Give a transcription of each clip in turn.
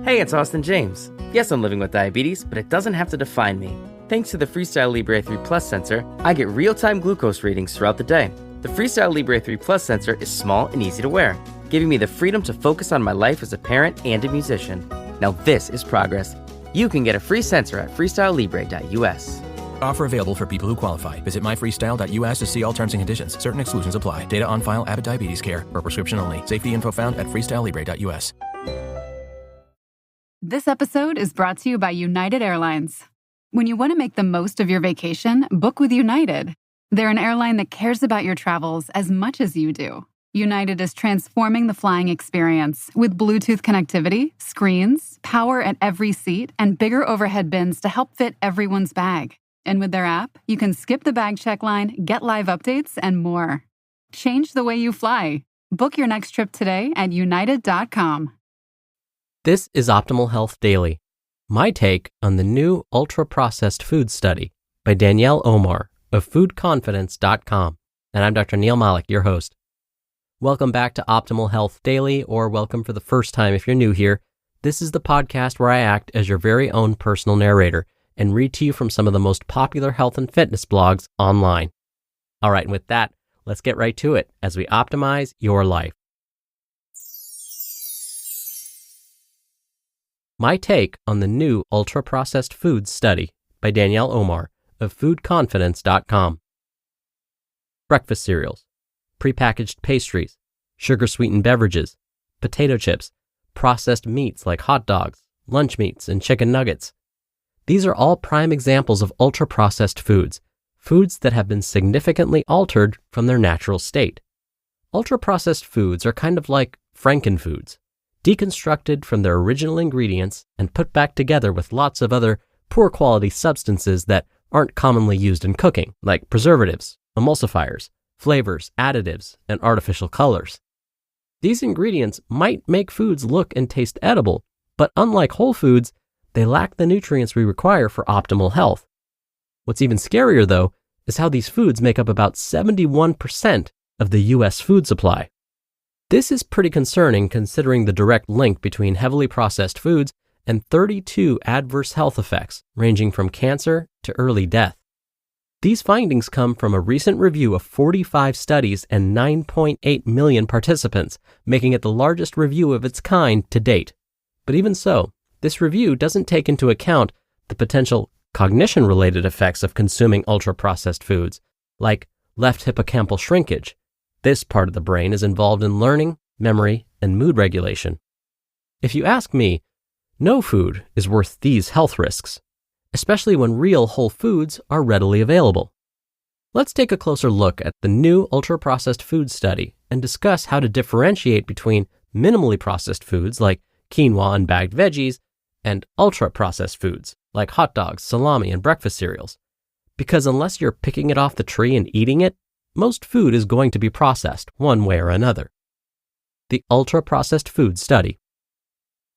Hey, it's Austin James. Yes, I'm living with diabetes, but it doesn't have to define me. Thanks to the Freestyle Libre 3 Plus sensor, I get real-time glucose readings throughout the day. The Freestyle Libre 3 Plus sensor is small and easy to wear, giving me the freedom to focus on my life as a parent and a musician. Now this is progress. You can get a free sensor at freestylelibre.us. Offer available for people who qualify. Visit myfreestyle.us to see all terms and conditions. Certain exclusions apply. Data on file. Abbott Diabetes Care. For prescription only. Safety info found at freestylelibre.us. This episode is brought to you by United Airlines. When you want to make the most of your vacation, book with United. They're an airline that cares about your travels as much as you do. United is transforming the flying experience with Bluetooth connectivity, screens, power at every seat, and bigger overhead bins to help fit everyone's bag. And with their app, you can skip the bag check line, get live updates, and more. Change the way you fly. Book your next trip today at united.com. This is Optimal Health Daily, my take on the new ultra-processed food study by Danielle Omar of foodconfidence.com. And I'm Dr. Neil Malik, your host. Welcome back to Optimal Health Daily, or welcome for the first time if you're new here. This is the podcast where I act as your very own personal narrator and read to you from some of the most popular health and fitness blogs online. All right, and with that, let's get right to it as we optimize your life. My take on the new ultra-processed foods study by Danielle Omar of foodconfidence.com. Breakfast cereals, prepackaged pastries, sugar-sweetened beverages, potato chips, processed meats like hot dogs, lunch meats, and chicken nuggets. These are all prime examples of ultra-processed foods, foods that have been significantly altered from their natural state. Ultra-processed foods are kind of like frankenfoods, deconstructed from their original ingredients and put back together with lots of other poor quality substances that aren't commonly used in cooking, like preservatives, emulsifiers, flavors, additives, and artificial colors. These ingredients might make foods look and taste edible, but unlike whole foods, they lack the nutrients we require for optimal health. What's even scarier, though, is how these foods make up about 71% of the U.S. food supply. This is pretty concerning considering the direct link between heavily processed foods and 32 adverse health effects, ranging from cancer to early death. These findings come from a recent review of 45 studies and 9.8 million participants, making it the largest review of its kind to date. But even so, this review doesn't take into account the potential cognition-related effects of consuming ultra-processed foods, like left hippocampal shrinkage. This part of the brain is involved in learning, memory, and mood regulation. If you ask me, no food is worth these health risks, especially when real whole foods are readily available. Let's take a closer look at the new ultra-processed food study and discuss how to differentiate between minimally processed foods like quinoa and bagged veggies and ultra-processed foods like hot dogs, salami, and breakfast cereals. Because unless you're picking it off the tree and eating it, most food is going to be processed one way or another. The ultra-processed food study.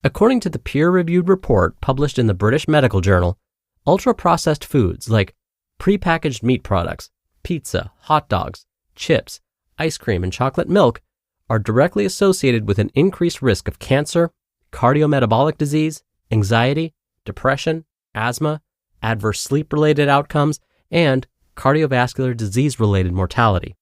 According to the peer-reviewed report published in the British Medical Journal, ultra-processed foods like prepackaged meat products, pizza, hot dogs, chips, ice cream, and chocolate milk are directly associated with an increased risk of cancer, cardiometabolic disease, anxiety, depression, asthma, adverse sleep-related outcomes, and cardiovascular disease-related mortality.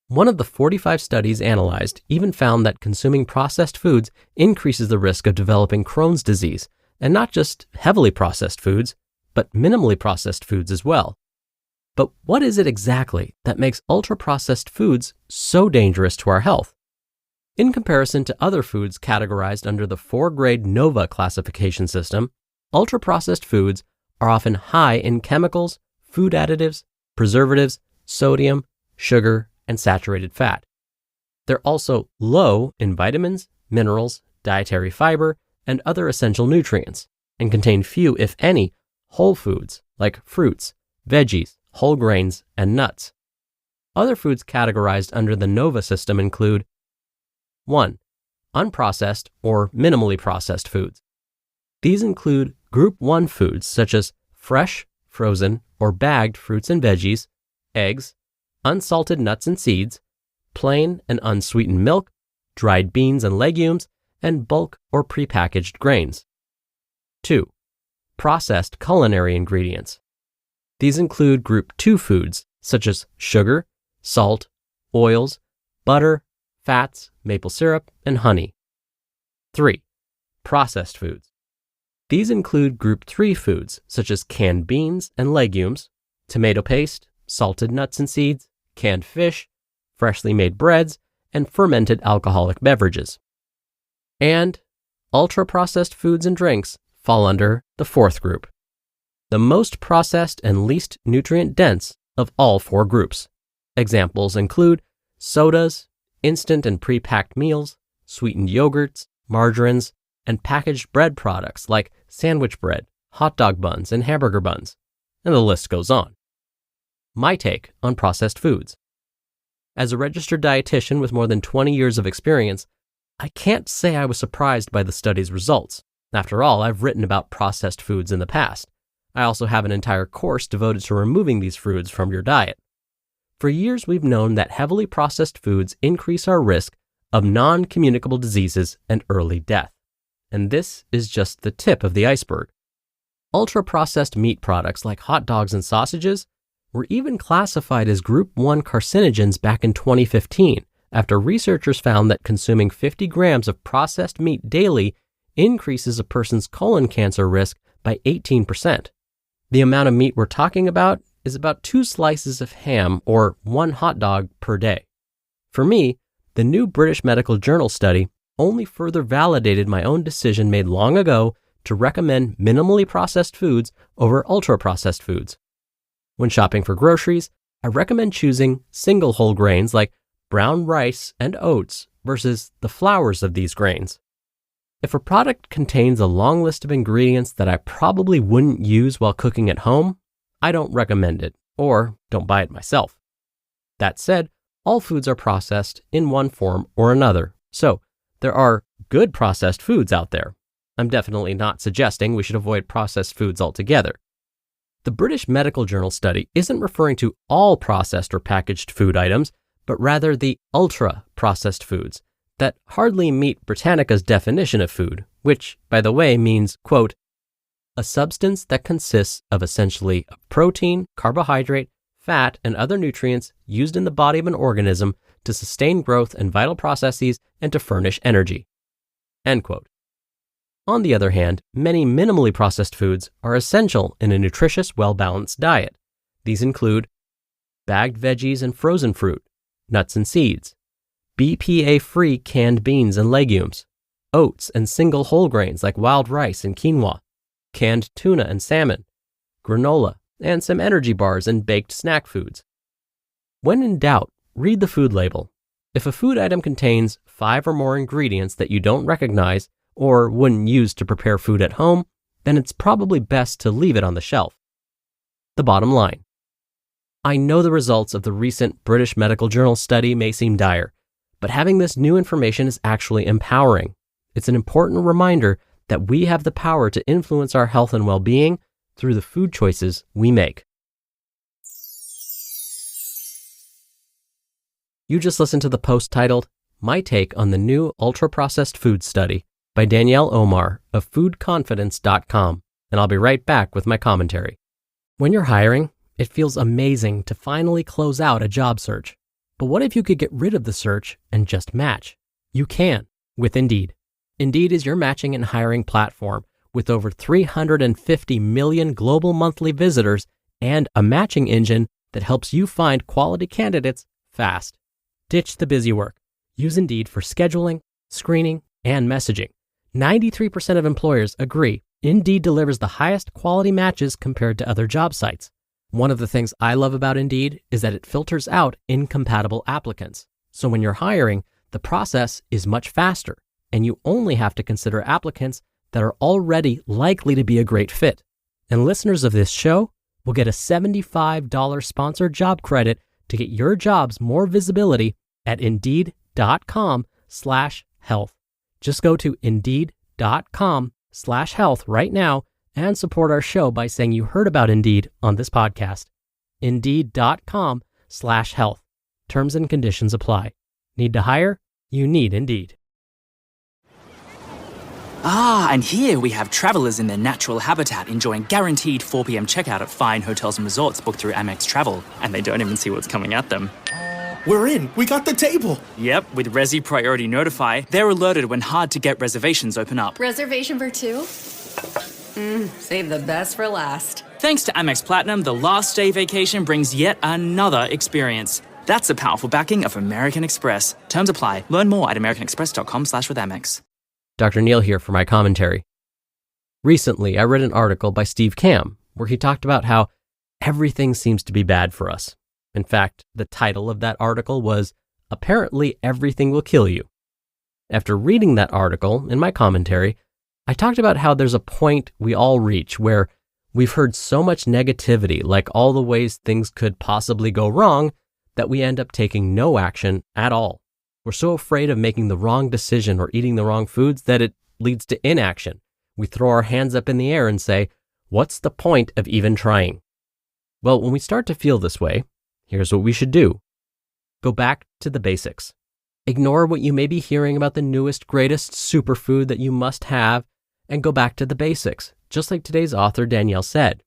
One of the 45 studies analyzed even found that consuming processed foods increases the risk of developing Crohn's disease, and not just heavily processed foods, but minimally processed foods as well. But what is it exactly that makes ultra-processed foods so dangerous to our health? In comparison to other foods categorized under the 4-grade NOVA classification system, ultra-processed foods are often high in chemicals, food additives, preservatives, sodium, sugar, and saturated fat. They're also low in vitamins, minerals, dietary fiber, and other essential nutrients, and contain few, if any, whole foods like fruits, veggies, whole grains, and nuts. Other foods categorized under the NOVA system include 1. Unprocessed or minimally processed foods. These include Group 1 foods such as fresh, frozen, or bagged fruits and veggies, eggs, unsalted nuts and seeds, plain and unsweetened milk, dried beans and legumes, and bulk or prepackaged grains, 2. Processed culinary ingredients. These include Group 2 foods such as sugar, salt, oils, butter, fats, maple syrup, and honey. 3. Processed foods. These include Group 3 foods such as canned beans and legumes, tomato paste, salted nuts and seeds, canned fish, freshly made breads, and fermented alcoholic beverages. And ultra-processed foods and drinks fall under the 4th group, the most processed and least nutrient-dense of all 4 groups. Examples include sodas, instant and pre-packed meals, sweetened yogurts, margarines, and packaged bread products like sandwich bread, hot dog buns, and hamburger buns, and the list goes on. My take on processed foods. As a registered dietitian with more than 20 years of experience, I can't say I was surprised by the study's results. After all, I've written about processed foods in the past. I also have an entire course devoted to removing these foods from your diet. For years, we've known that heavily processed foods increase our risk of non-communicable diseases and early death. And this is just the tip of the iceberg. Ultra-processed meat products like hot dogs and sausages were even classified as Group 1 carcinogens back in 2015 after researchers found that consuming 50 grams of processed meat daily increases a person's colon cancer risk by 18%. The amount of meat we're talking about is about 2 slices of ham or 1 hot dog per day. For me, the new British Medical Journal study only further validated my own decision made long ago to recommend minimally processed foods over ultra-processed foods. When shopping for groceries, I recommend choosing single whole grains like brown rice and oats versus the flours of these grains. If a product contains a long list of ingredients that I probably wouldn't use while cooking at home, I don't recommend it or don't buy it myself. That said, all foods are processed in one form or another, so there are good processed foods out there. I'm definitely not suggesting we should avoid processed foods altogether. The British Medical Journal study isn't referring to all processed or packaged food items, but rather the ultra-processed foods that hardly meet Britannica's definition of food, which, by the way, means, quote, a substance that consists of essentially a protein, carbohydrate, fat, and other nutrients used in the body of an organism to sustain growth and vital processes and to furnish energy. End quote. On the other hand, many minimally processed foods are essential in a nutritious, well-balanced diet. These include bagged veggies and frozen fruit, nuts and seeds, BPA-free canned beans and legumes, oats and single whole grains like wild rice and quinoa, canned tuna and salmon, granola, and some energy bars and baked snack foods. When in doubt, read the food label. If a food item contains 5 or more ingredients that you don't recognize or wouldn't use to prepare food at home, then it's probably best to leave it on the shelf. The bottom line. I know the results of the recent British Medical Journal study may seem dire, but having this new information is actually empowering. It's an important reminder that we have the power to influence our health and well-being through the food choices we make. You just listened to the post titled, My Take on the New Ultra-Processed Food Study by Danielle Omar of foodconfidence.com, and I'll be right back with my commentary. When you're hiring, it feels amazing to finally close out a job search. But what if you could get rid of the search and just match? You can with Indeed. Indeed is your matching and hiring platform with over 350 million global monthly visitors and a matching engine that helps you find quality candidates fast. Ditch the busy work. Use Indeed for scheduling, screening, and messaging. 93% of employers agree Indeed delivers the highest quality matches compared to other job sites. One of the things I love about Indeed is that it filters out incompatible applicants. So when you're hiring, the process is much faster, and you only have to consider applicants that are already likely to be a great fit. And listeners of this show will get a $75 sponsored job credit to get your jobs more visibility at Indeed.com/health. Just go to Indeed.com/health right now and support our show by saying you heard about Indeed on this podcast. Indeed.com/health. Terms and conditions apply. Need to hire? You need Indeed. And here we have travelers in their natural habitat enjoying guaranteed 4 p.m. checkout at fine hotels and resorts booked through Amex Travel, and they don't even see what's coming at them. We're in. We got the table. Yep, with Resi Priority Notify, they're alerted when hard-to-get reservations open up. Reservation for 2? Save the best for last. Thanks to Amex Platinum, the last day vacation brings yet another experience. That's the powerful backing of American Express. Terms apply. Learn more at americanexpress.com/withAmex. Dr. Neil here for my commentary. Recently, I read an article by Steve Kamb where he talked about how everything seems to be bad for us. In fact, the title of that article was, "Apparently Everything Will Kill You." After reading that article, in my commentary, I talked about how there's a point we all reach where we've heard so much negativity, like all the ways things could possibly go wrong, that we end up taking no action at all. We're so afraid of making the wrong decision or eating the wrong foods that it leads to inaction. We throw our hands up in the air and say, what's the point of even trying? Well, when we start to feel this way, here's what we should do. Go back to the basics. Ignore what you may be hearing about the newest, greatest superfood that you must have, and go back to the basics, just like today's author Danielle said.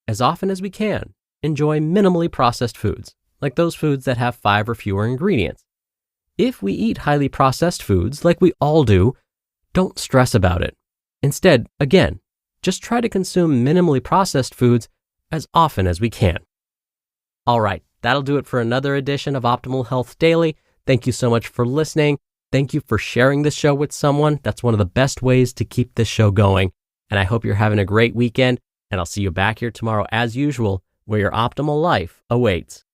As often as we can, enjoy minimally processed foods, like those foods that have 5 or fewer ingredients. If we eat highly processed foods, like we all do, don't stress about it. Instead, again, just try to consume minimally processed foods as often as we can. All right, that'll do it for another edition of Optimal Health Daily. Thank you so much for listening. Thank you for sharing this show with someone. That's one of the best ways to keep this show going. And I hope you're having a great weekend, and I'll see you back here tomorrow as usual, where your optimal life awaits.